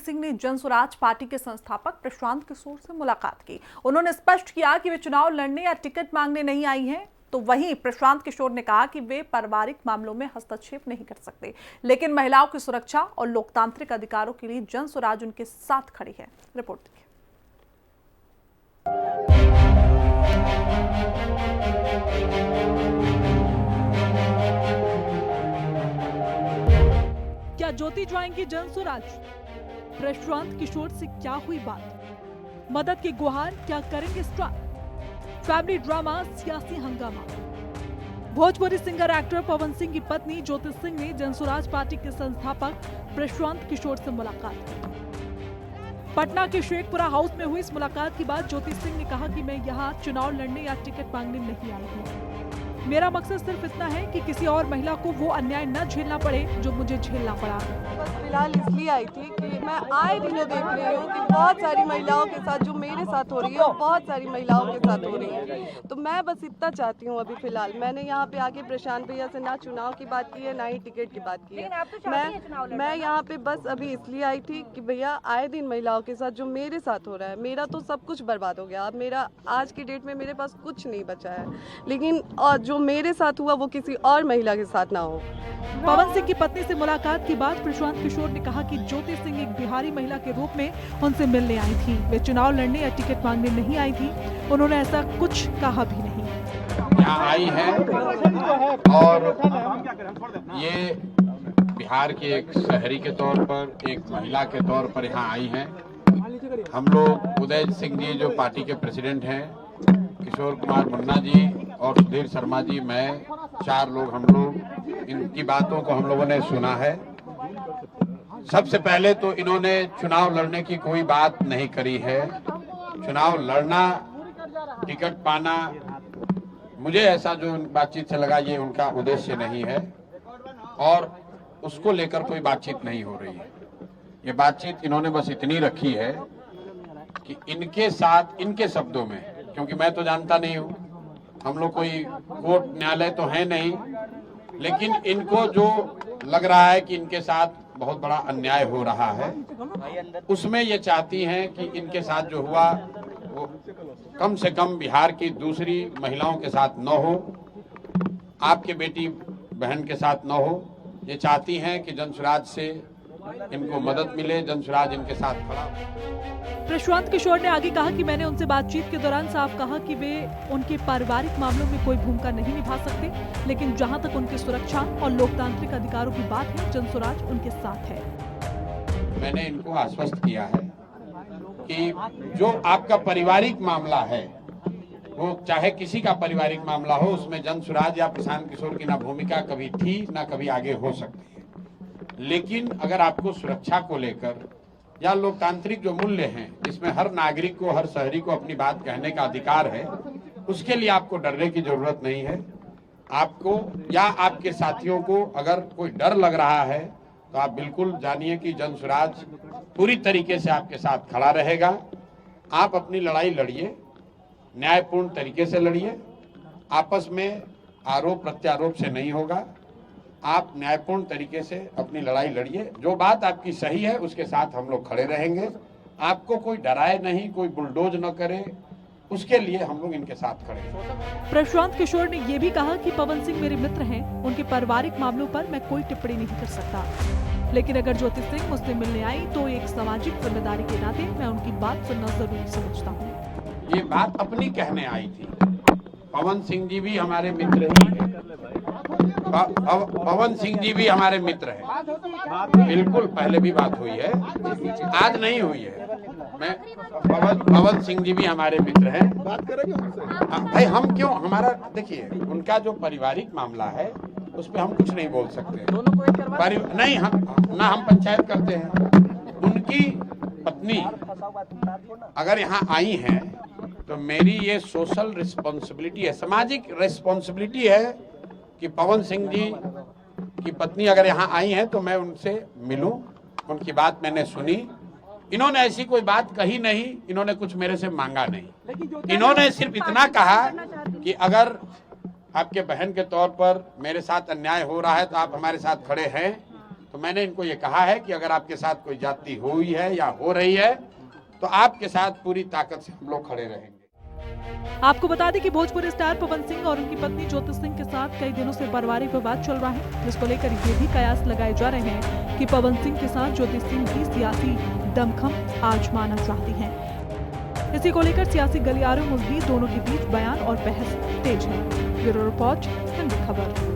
सिंह ने जन स्वराज पार्टी के संस्थापक प्रशांत किशोर से मुलाकात की। उन्होंने स्पष्ट किया कि वे चुनाव लड़ने या टिकट मांगने नहीं आई हैं। तो वहीं प्रशांत किशोर ने कहा कि वे पारिवारिक मामलों में हस्तक्षेप नहीं कर सकते, लेकिन महिलाओं की सुरक्षा और लोकतांत्रिक अधिकारों के लिए जन स्वराज उनके साथ खड़ी है। रिपोर्ट देखिए। क्या ज्योति जाएंगी जन स्वराज? प्रशांत किशोर से क्या हुई बात? मदद की गुहार, क्या करेंगे स्ट्राइक? फैमिली ड्रामा, सियासी हंगामा। भोजपुरी सिंगर एक्टर पवन सिंह की पत्नी ज्योति सिंह ने जन स्वराज पार्टी के संस्थापक प्रशांत किशोर से मुलाकात की। पटना के शेखपुरा हाउस में हुई इस मुलाकात के बाद ज्योति सिंह ने कहा कि मैं यहाँ चुनाव लड़ने या टिकट मांगने नहीं आई हूँ। मेरा मकसद सिर्फ इतना है कि किसी और महिला को वो अन्याय न झेलना पड़े जो मुझे झेलना पड़ा। बस फिलहाल इसलिए आई थी कि मैं आए दिनों देख रही हूँ कि बहुत सारी महिलाओं के साथ जो मेरे साथ हो रही है और बहुत सारी महिलाओं के साथ हो रही है। तो मैं बस इतना चाहती हूँ अभी फिलहाल। मैंने यहाँ पे आके प्रशांत भैया से ना चुनाव की बात की है ना ही टिकट की बात की है। मैं यहाँ पे बस अभी इसलिए आई थी कि भैया आए दिन महिलाओं के साथ जो मेरे साथ हो रहा है, मेरा तो सब कुछ बर्बाद हो गया। अब मेरा आज की डेट में मेरे पास कुछ नहीं बचा है, लेकिन जो मेरे साथ हुआ वो किसी और महिला के साथ ना हो। पवन सिंह की पत्नी से मुलाकात के बाद प्रशांत किशोर ने कहा कि ज्योति सिंह एक बिहारी महिला के रूप में उनसे मिलने आई थी। वे चुनाव लड़ने या टिकट मांगने नहीं आई थी। उन्होंने ऐसा कुछ कहा भी नहीं। यहाँ आई है और ये बिहार के एक शहरी के तौर पर, एक महिला के तौर पर यहाँ आई हैं। हम लोग उदय सिंह जी जो पार्टी के प्रेसिडेंट हैं, किशोर कुमार मुन्ना जी और सुधीर शर्मा जी, मैं, 4 लोग हम लोग इनकी बातों को हम लोगों ने सुना है। सबसे पहले तो इन्होंने चुनाव लड़ने की कोई बात नहीं करी है। चुनाव लड़ना, टिकट पाना, मुझे ऐसा जो बातचीत से लगा ये उनका उद्देश्य नहीं है और उसको लेकर कोई बातचीत नहीं हो रही है। ये बातचीत इन्होंने बस इतनी रखी है कि इनके साथ, इनके शब्दों में, क्योंकि मैं तो जानता नहीं हूँ, हम लोग कोई कोर्ट न्यायालय तो है नहीं, लेकिन इनको जो लग रहा है कि इनके साथ बहुत बड़ा अन्याय हो रहा है, उसमें ये चाहती हैं कि इनके साथ जो हुआ वो कम से कम बिहार की दूसरी महिलाओं के साथ न हो, आपके बेटी बहन के साथ न हो। ये चाहती हैं कि जन स्वराज से इनको मदद मिले, जन स्वराज इनके साथ खड़ा। प्रशांत किशोर ने आगे कहा कि मैंने उनसे बातचीत के दौरान साफ कहा कि वे उनके पारिवारिक मामलों में कोई भूमिका नहीं निभा सकते, लेकिन जहां तक उनकी सुरक्षा और लोकतांत्रिक अधिकारों की बात है, जन स्वराज उनके साथ है। मैंने इनको आश्वस्त किया है कि जो आपका पारिवारिक मामला है, वो चाहे किसी का पारिवारिक मामला हो, उसमें जन स्वराज या प्रशांत किशोर की ना भूमिका कभी थी ना कभी आगे हो सकती है। लेकिन अगर आपको सुरक्षा को लेकर या लोकतांत्रिक जो मूल्य हैं, जिसमें हर नागरिक को, हर शहरी को अपनी बात कहने का अधिकार है, उसके लिए आपको डरने की जरूरत नहीं है। आपको या आपके साथियों को अगर कोई डर लग रहा है तो आप बिल्कुल जानिए कि जन स्वराज पूरी तरीके से आपके साथ खड़ा रहेगा। आप अपनी लड़ाई लड़िए, न्यायपूर्ण तरीके से लड़िए, आपस में आरोप प्रत्यारोप से नहीं होगा। आप न्यायपूर्ण तरीके से अपनी लड़ाई लड़िए, जो बात आपकी सही है उसके साथ हम लोग खड़े रहेंगे। आपको कोई डराए नहीं, कोई बुलडोज न करे, उसके लिए हम लोग इनके साथ खड़े हैं। प्रशांत किशोर ने यह भी कहा कि पवन सिंह मेरे मित्र हैं, उनके पारिवारिक मामलों पर मैं कोई टिप्पणी नहीं कर सकता, लेकिन अगर ज्योति सिंह मुझसे मिलने आई तो एक सामाजिक जिम्मेदारी के नाते मैं उनकी बात सुनना जरूरी समझता हूँ। ये बात अपनी कहने आई थी। पवन सिंह जी भी हमारे मित्र ही हैं। पवन सिंह जी भी हमारे मित्र हैं। बिल्कुल पहले भी बात हुई है, आज नहीं हुई है। मैं पवन सिंह जी भी हमारे मित्र हैं। बात करेंगे उनसे। भाई हम क्यों, हमारा देखिए, उनका जो पारिवारिक मामला है उस पर हम कुछ नहीं बोल सकते। नहीं, हम पंचायत करते हैं। उनकी पत्नी अगर यहाँ आई हैं तो मेरी ये सोशल रिस्पॉन्सिबिलिटी है, सामाजिक रिस्पॉन्सिबिलिटी है कि पवन सिंह जी की पत्नी अगर यहाँ आई हैं तो मैं उनसे मिलूं। उनकी बात मैंने सुनी। इन्होंने ऐसी कोई बात कही नहीं, इन्होंने कुछ मेरे से मांगा नहीं। इन्होंने सिर्फ इतना कहा कि अगर आपके बहन के तौर पर मेरे साथ अन्याय हो रहा है तो आप हमारे साथ खड़े हैं, तो मैंने इनको ये कहा है कि अगर आपके साथ कोई जाति हुई है या हो रही है तो आपके साथ पूरी ताकत से हम लोग खड़े रहेंगे। आपको बता दें कि भोजपुरी स्टार पवन सिंह और उनकी पत्नी ज्योति सिंह के साथ कई दिनों से पारिवारिक विवाद चल रहा है, जिसको लेकर ये भी कयास लगाए जा रहे हैं कि पवन सिंह के साथ ज्योति सिंह भी सियासी दमखम आजमाना चाहती हैं। इसी को लेकर सियासी गलियारों में भी दोनों के बीच बयान और बहस तेज है। ब्यूरो रिपोर्ट, हिंद खबर।